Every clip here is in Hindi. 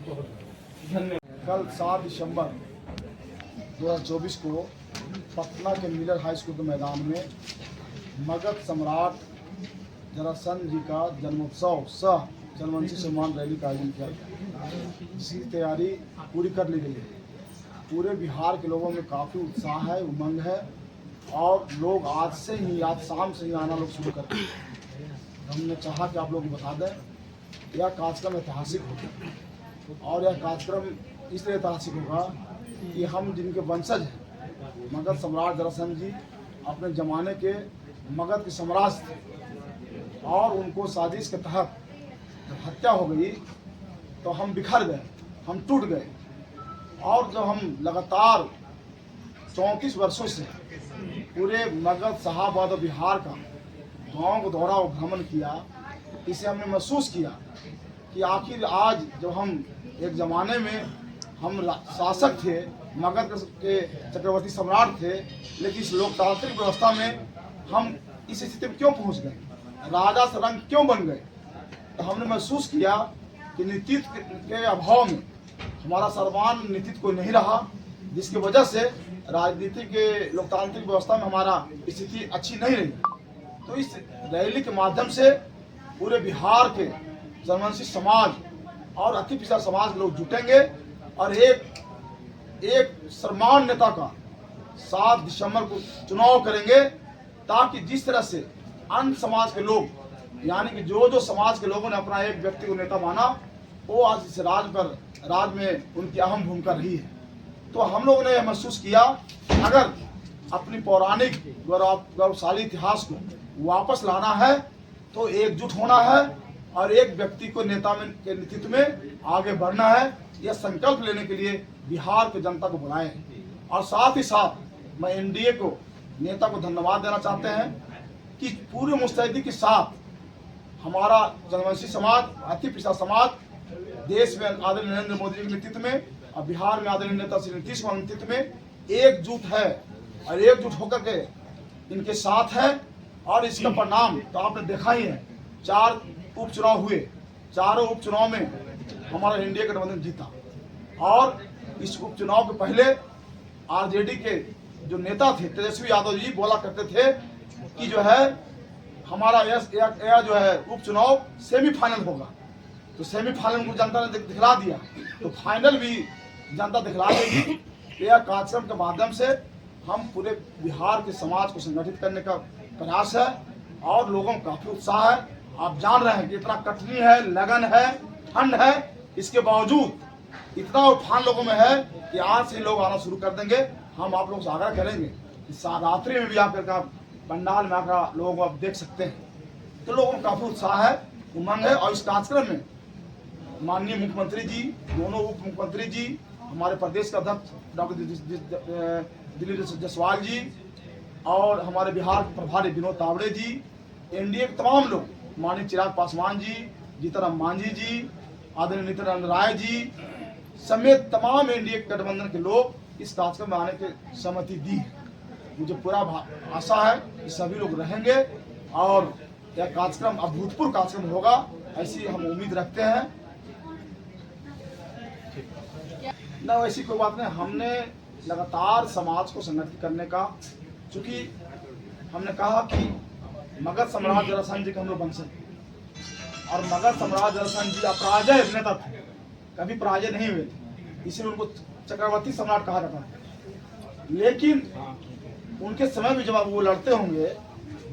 धन्यवाद। कल 7 दिसंबर 2024 को पटना के मिलर हाई स्कूल के मैदान में मगध सम्राट जरासंध जी का जन्मोत्सव सह जनवंशी सम्मान रैली का आयोजन किया गया, जिसकी तैयारी पूरी कर ली गई है। पूरे बिहार के लोगों में काफ़ी उत्साह है, उमंग है और लोग आज शाम से ही आना लोग शुरू करते हैं। हमने चाहा कि आप लोग बता दें यह कार्यक्रम ऐतिहासिक होगा और यह कार्यक्रम इसलिए ऐतिहासिक होगा कि हम जिनके वंशज हैं, मगध सम्राट जरासंध जी अपने ज़माने के मगध के सम्राट थे और उनको साजिश के तहत जब हत्या हो गई तो हम बिखर गए, हम टूट गए और जब हम लगातार 34 वर्षों से पूरे मगध शाहाबाद और बिहार का गांव को दौरा और भ्रमण किया, इसे हमने महसूस किया कि आखिर आज जब हम एक ज़माने में हम शासक थे, मगध के चक्रवर्ती सम्राट थे, लेकिन इस लोकतांत्रिक व्यवस्था में हम इस स्थिति में क्यों पहुंच गए, राजा से रंग क्यों बन गए। तो हमने महसूस किया कि नेतृत्व के अभाव में हमारा सर्वमान्य नेतृत्व कोई नहीं रहा, जिसकी वजह से राजनीति के लोकतांत्रिक व्यवस्था में हमारा स्थिति अच्छी नहीं रही। तो इस रैली के माध्यम से पूरे बिहार के जनवंशी समाज और अति पिछड़ा समाज के लोग जुटेंगे और एक सर्वमान्य नेता का 7 दिसंबर को चुनाव करेंगे, ताकि जिस तरह से अन्य समाज के लोग यानी कि जो समाज के लोगों ने अपना एक व्यक्ति को नेता माना, वो आज इस राज में उनकी अहम भूमिका रही है। तो हम लोगों ने यह महसूस किया अगर अपनी पौराणिक गौरवशाली इतिहास को वापस लाना है तो एकजुट होना है और एक व्यक्ति को नेता के नेतृत्व में आगे बढ़ना है। यह संकल्प लेने के लिए बिहार की जनता को बुलाए और साथ ही साथ मैं एनडीए को नेता को धन्यवाद देना चाहते हैं कि पूरे मुस्तैदी के साथ हमारा जनवंशी समाज, अति पिछड़ा समाज देश में आदरणीय नरेंद्र मोदी के नेतृत्व में और बिहार में आदरणीय नेता श्री नीतीश कुमार के नेतृत्व में एकजुट है और एकजुट होकर के इनके साथ है। और इसका परिणाम तो आपने देखा ही है, 4 उपचुनाव हुए, चारों उपचुनाव में हमारा एनडीए गठबंधन जीता। और इस उपचुनाव के पहले आरजेडी के जो नेता थे तेजस्वी यादव जी बोला करते थे कि जो है हमारा यह जो है उपचुनाव सेमीफाइनल होगा। तो सेमीफाइनल को जनता ने दिखला दिया, तो फाइनल भी जनता दिखला देगी। यह कार्यक्रम के माध्यम से हम पूरे बिहार के समाज को संगठित करने का प्रयास है और लोगों में काफ़ी उत्साह है। आप जान रहे हैं कि इतना कठिन है, लगन है, ठंड है, इसके बावजूद इतना उफान लोगों में है कि आज से लोग आना शुरू कर देंगे। हम आप लोगों से आग्रह करेंगे कि रात्रि में भी आकर पंडाल में आकर लोगों को आप देख सकते हैं। तो लोगों में काफ़ी उत्साह है, उमंग है। और इस कार्यक्रम में माननीय मुख्यमंत्री जी, दोनों उप मुख्यमंत्री जी, हमारे प्रदेश का अध्यक्ष डॉक्टर दिलीप जायसवाल जी और हमारे बिहार के प्रभारी विनोद तावड़े जी, एनडीए के तमाम लोग, माननीय चिराग पासवान जी, जीतन मांझी जी, आदरणीय नित्यानंद राय जी समेत तमाम एनडीए गठबंधन के लोग इस कार्यक्रम में आने की सहमति दी है। मुझे पूरा आशा है कि सभी लोग रहेंगे और यह कार्यक्रम अभूतपूर्व कार्यक्रम होगा, ऐसी हम उम्मीद रखते हैं। न ऐसी कोई बात नहीं, हमने लगातार समाज को संगठित करने का, चूंकि हमने कहा कि मगध सम्राट जरासंध जी के हम लोग वंशज और मगध सम्राट जरासंध जी अपराजय नेता थे, कभी पराजय नहीं हुए थे, इसीलिए उनको चक्रवर्ती सम्राट कहा जाता था। लेकिन उनके समय में जब वो लड़ते होंगे,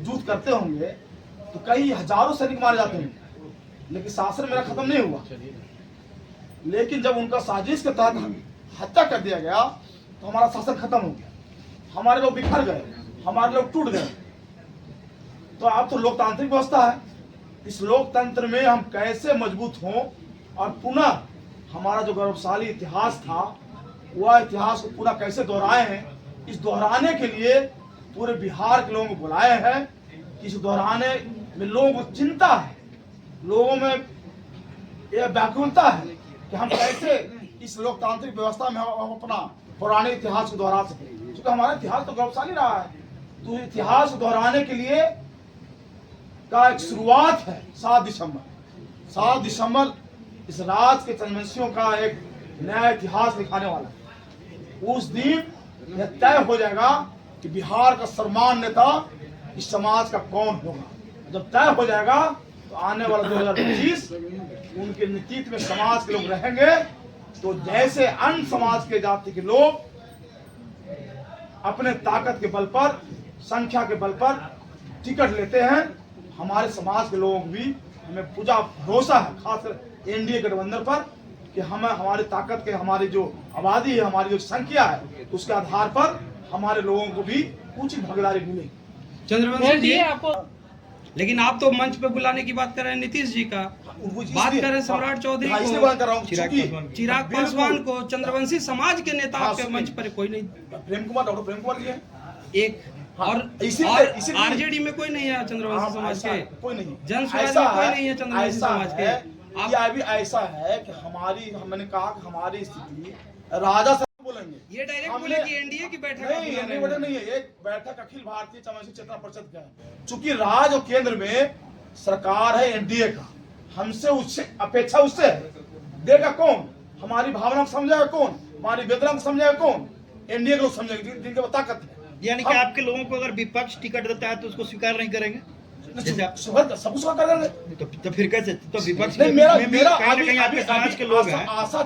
युद्ध करते होंगे, तो कई हजारों सैनिक मारे जाते होंगे, लेकिन शासन मेरा खत्म नहीं हुआ। लेकिन जब उनका साजिश के तहत हत्या कर दिया गया तो हमारा शासन खत्म हो गया, हमारे लोग बिखर गए, हमारे लोग टूट गए। तो अब तो लोकतांत्रिक व्यवस्था है, इस लोकतंत्र में हम कैसे मजबूत हों और पुनः हमारा जो गौरवशाली इतिहास था वह इतिहास को पुनः कैसे दोहराए हैं, इस दोहराने के लिए पूरे बिहार के लोगों को बुलाए हैं कि इस दोहराने में लोगों को चिंता है, लोगों में यह व्याकुलता है कि हम कैसे इस लोकतांत्रिक व्यवस्था में हम अपना पुराने इतिहास को दोहरा सकें। क्योंकि हमारा इतिहास तो गौरवशाली रहा है, तो इतिहास को दोहराने के लिए का एक शुरुआत है 7 दिसंबर इस राज्य के चंद्रवंशियों का एक नया इतिहास लिखाने वाला है। उस दिन यह तय हो जाएगा कि बिहार का सर्वमान्य नेता इस समाज का कौन होगा। जब तय हो जाएगा तो आने वाला 2025 उनके नेतृत्व में समाज के लोग रहेंगे। तो जैसे अन्य समाज के जाति के लोग अपने ताकत के बल पर, संख्या के बल पर टिकट लेते हैं, हमारे समाज के लोग भी, हमें पूरा भरोसा है खासकर एनडीए गठबंधन पर कि हमें हमारी ताकत के, हमारी जो आबादी है, हमारी जो संख्या है, उसके आधार पर हमारे लोगों को भी उचित भागीदारी मिलेगी। चंद्रवंशी जी आपको, लेकिन आप तो मंच पे बुलाने की बात कर रहे हैं नीतीश जी का, बात कर रहे हैं सम्राट चौधरी को, चिराग पासवान को, चंद्रवंशी समाज के नेता आपके मंच पर कोई नहीं। डॉक्टर प्रेम कुमार जी है एक, और आरजेडी में कोई नहीं है चंद्रवंशी समाज के, कोई नहीं, जन स्वराज में कोई नहीं है चंद्रवंशी समाज के। यह भी ऐसा है कि मैंने कहा कि हमारी स्थिति राजा से बोलेंगे, ये डायरेक्ट बोले कि एनडीए की बैठक नहीं है, एक बैठक अखिल भारतीय चंद्रवंशी चेतना परिषद का है। चूंकि राज्य और केंद्र में सरकार है एनडीए का, हमसे उससे अपेक्षा उससे है। देगा कौन? हमारी भावना को समझेगा कौन? हमारी वेदना को समझेगा कौन? एनडीए को समझेगा जिनके वो ताकत है। यानी कि आपके लोगों को अगर विपक्ष टिकट देता है तो उसको स्वीकार नहीं करेंगे? सब स्वीकार कर देंगे। तो फिर कैसे? तो विपक्ष नहीं, मेरा आपके समाज के लोग हैं। आशा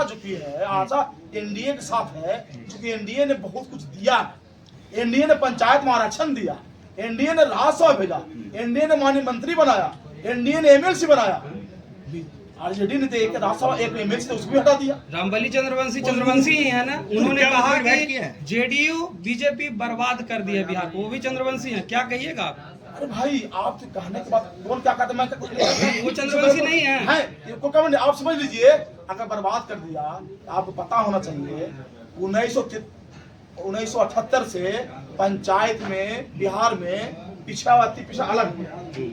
चुकी है, आशा एनडीए के साथ है। चूंकि एनडीए ने बहुत कुछ दिया है, एनडीए ने पंचायत में आरक्षण दिया, एनडीए ने राज्यसभा भेजा, एनडीए ने माननीय मंत्री बनाया, एनडीए ने एमएलसी बनाया। आरजेडी ने तो एक राज्यसभा एक एमएलसी तो उसको भी हटा दिया। रामबली चंद्रवंशी ही है ना, उन्होंने कहा कि जेडीयू बीजेपी बर्बाद कर दिया बिहार को, वो भी चंद्रवंशी है, क्या कहिएगा आप? अरे भाई, आप कहने के बाद कौन क्या कहते हैं? वो चंद्रवंशी नहीं है, आप समझ लीजिए, अगर बर्बाद कर दिया, आपको पता होना चाहिए 1978 से पंचायत में बिहार में पिछड़ा अलग हुआ।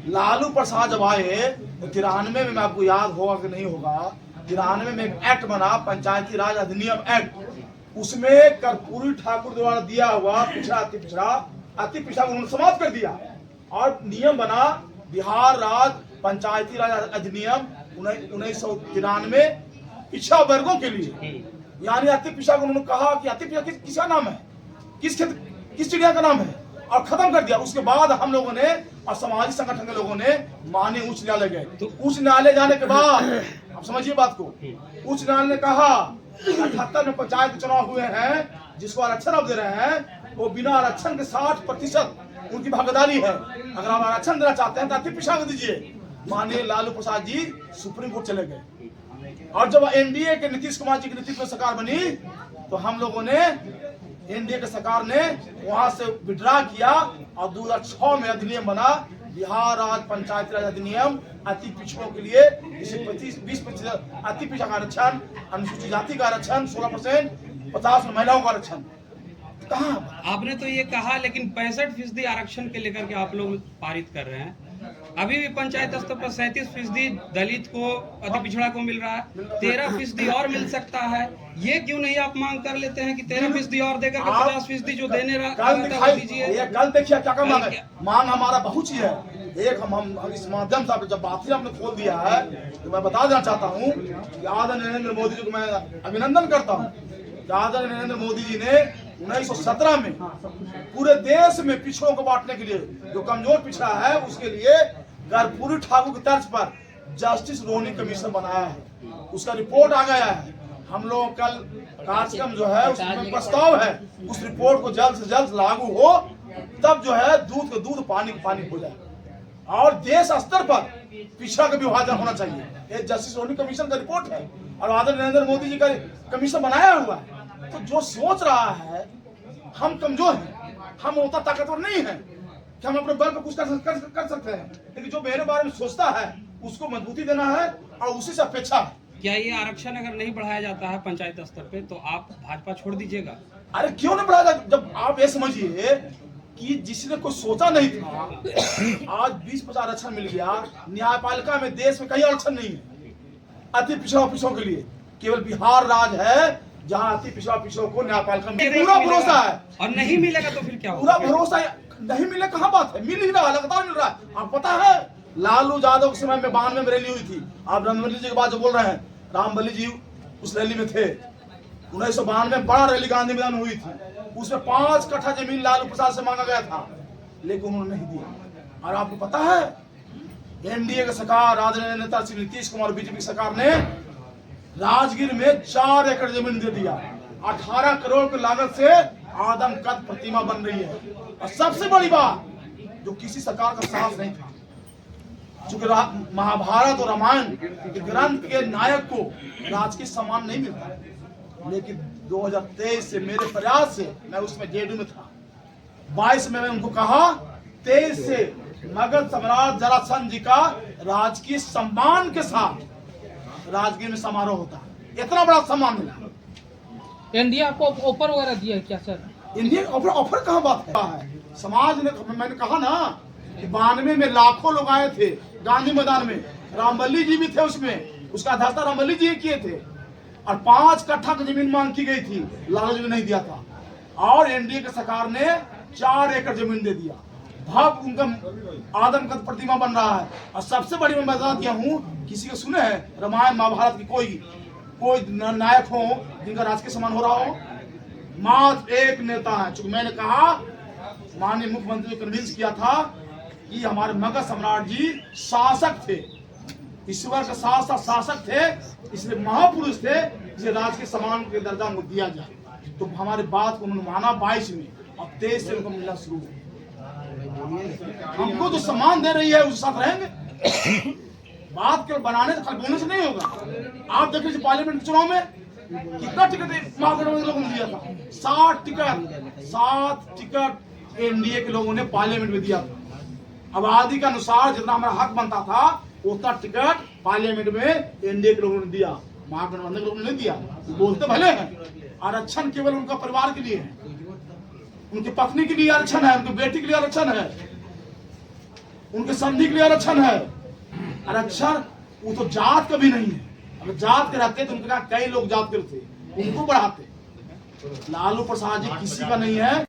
लालू प्रसाद जब आए तो 93 में, आपको याद होगा कि नहीं होगा, 93 में एक एक्ट बना, पंचायती राज अधिनियम एक्ट। उसमें कर्पूरी ठाकुर द्वारा दिया हुआ अति पिछड़ा उन्होंने समाप्त कर दिया और नियम बना बिहार राज्य पंचायती राज अधिनियम 1993 पिछड़ा वर्गों के लिए। यानी अति पिछड़ा को उन्होंने कहा कि अति पिछड़ा किसका नाम है, किस चिड़िया का नाम है, और खत्म कर दिया। उसके बाद हम लोगों ने और सामाजिक संगठन के लोगों ने माननीय उच्च न्यायालय गए। तो उच्च न्यायालय जाने के बाद आप समझिए बात को, उच्च न्यायालय ने कहा 78 में पंचायत चुनाव हुए हैं, जिसको आरक्षण आप दे रहे हैं वो बिना आरक्षण के 60% उनकी भागीदारी है। अगर आप आरक्षण देना चाहते हैं तो अति पिछड़ा दीजिए। माननीय लालू प्रसाद जी सुप्रीम कोर्ट चले गए और जब एनडीए के नीतीश कुमार जी की नेतृत्व में सरकार बनी तो हम लोगों ने, एनडीए के सरकार ने वहां से विड्रा किया और 2006 में अधिनियम बना, बिहार राज्य पंचायती राज अधिनियम। अति पिछड़ों के लिए जिसे 20% अति पिछड़ा का आरक्षण, अनुसूचित जाति का आरक्षण 16%, 50 महिलाओं का आरक्षण। कहाँ आपने तो ये कहा, लेकिन 65% आरक्षण के लेकर के आप लोग पारित कर रहे हैं। अभी भी पंचायत स्तर पर 37% दलित को, अति पिछड़ा को मिल रहा है, 13% और मिल सकता है। ये क्यों नहीं आप मांग कर लेते हैं कि 13% और देकर के 50% जो देने दीजिए? कल देखिए क्या मांग है। मांग हमारा बहुत ही है। एक हम इस माध्यम से जब बात ही आपने खोल दिया है तो मैं बता देना चाहता हूँ कि आदरणीय नरेंद्र मोदी जी को मैं अभिनंदन करता हूँ। आदरणीय नरेंद्र मोदी जी ने 1917 में पूरे देश में पिछड़ों को बांटने के लिए, जो कमजोर पिछड़ा है उसके लिए कर्पूरी ठाकुर की तर्ज पर जस्टिस रोहिणी कमीशन बनाया है। उसका रिपोर्ट आ गया है। हम लोग कल कार्यक्रम जो है उसमें प्रस्ताव है, उस रिपोर्ट को जल्द से जल्द लागू हो, तब जो है दूध का दूध, पानी का पानी हो जाए और देश स्तर पर पिछड़ा का विभाजन होना चाहिए। ये जस्टिस रोहिणी कमीशन का रिपोर्ट है और आदरणीय नरेंद्र मोदी जी का कमीशन बनाया हुआ है। तो जो सोच रहा है हम कमजोर हैं, हम उतना ताकतवर नहीं है कि हम अपने बल पर कुछ कर सकते हैं, लेकिन जो मेरे बारे में सोचता है उसको मजबूती देना है और उसी से अपेक्षा है। क्या ये आरक्षण अगर नहीं बढ़ाया जाता है पंचायत स्तर पे तो आप भाजपा छोड़ दीजिएगा? अरे क्यों नहीं बढ़ाया? जब आप ये समझिए कि जिसने कोई सोचा नहीं था, आज 20% आरक्षण मिल गया। न्यायपालिका में देश में कहीं आरक्षण नहीं है अति पिछड़ों के लिए। केवल बिहार राज्य है जहाँ अति पिछड़ों को न्यायपालिका में पूरा भरोसा है। और नहीं मिलेगा तो फिर क्या होगा? पूरा भरोसा नहीं मिले, कहाँ बात है, मिल ही रहा है, लगातार मिल रहा है। आप पता है लालू यादव के समय में 92 में रैली हुई थी। आप रामबली जी के बाद जो बोल रहे हैं, रामबली जी उस रैली में थे। 1992 में बड़ा रैली गांधी मैदान में हुई थी। उसमें 5 कट्ठा जमीन लालू प्रसाद से मांगा गया था, लेकिन उन्होंने नहीं दिया। और आपको पता है, एनडीए की सरकार, आदरणीय नेता श्री नीतीश कुमार, बीजेपी की सरकार ने राजगीर में 4 एकड़ जमीन दे दिया। 18 करोड़ की लागत से आदमकद प्रतिमा बन रही है। और सबसे बड़ी बात, जो किसी सरकार का साहस नहीं था, चूंकि महाभारत और रामायण के ग्रंथ के नायक को राजकीय सम्मान नहीं मिलता, लेकिन 2023 से मेरे प्रयास से, मैं उसमें जेडीयू में था, 22 में मैंने उनको कहा 23 से मगध सम्राट जरासंध जी का राजकीय सम्मान के साथ राजगीर में समारोह होता है। इतना बड़ा सम्मान मिला। एनडीए आपको ऑफर वगैरह दिया है क्या सर? इंडियन ऑफर कहाँ बात है? समाज ने, मैंने कहा ना कि 92 में लाखों लोग आए थे गांधी मैदान में, रामबली जी भी थे उसमें, उसका अध्यक्षता रामबली जी किए थे। और 5 कट्ठा की जमीन मांग की गई थी, लालू जी ने नहीं दिया था। और एनडीए की सरकार ने 4 एकड़ जमीन दे दिया। भव्य उनका आदमकद प्रतिमा बन रहा है। और सबसे बड़ी मैं बता दिया हूँ, किसी को सुने हैं रामायण महाभारत की कोई नायक हो जिनका राजकीय सम्मान हो रहा हो? मात्र एक नेता है। चूंकि मैंने कहा, माननीय मुख्यमंत्री ने कन्विंस किया था कि हमारे मगध सम्राट जी शासक थे, ईश्वर के साथ साथ शासक थे, इसलिए महापुरुष थे, जिसे राजकीय सम्मान के दर्जा उनको दिया जाए। तो हमारे बात को उन्होंने माना 22 में। अब 23 से उनको मिलना शुरू हो। हमको जो सम्मान दे रही है उसके साथ रहेंगे। बात केवल बनाने से, खाली बोलने से नहीं होगा। आप देख लीजिए पार्लियामेंट चुनाव में कितना टिकट महागठबंधन लोगों ने दिया था? 7 टिकट एनडीए के लोगों ने पार्लियामेंट में दिया था। आबादी के अनुसार जितना हमारा हक बनता था, उतना टिकट पार्लियामेंट में एनडीए के लोगों ने दिया, महागठबंधन के लोगों ने नहीं दिया। बोलते भले हैं, आरक्षण केवल उनका परिवार के लिए है, उनकी पत्नी के लिए आरक्षण है, उनकी बेटी के लिए आरक्षण है, उनके संधि के लिए आरक्षण है। आरक्षण वो तो जात का भी नहीं है। अगर जात के रहते तो उनके कई लोग जात के थे, उनको बढ़ाते। लालू प्रसाद जी किसी का नहीं है।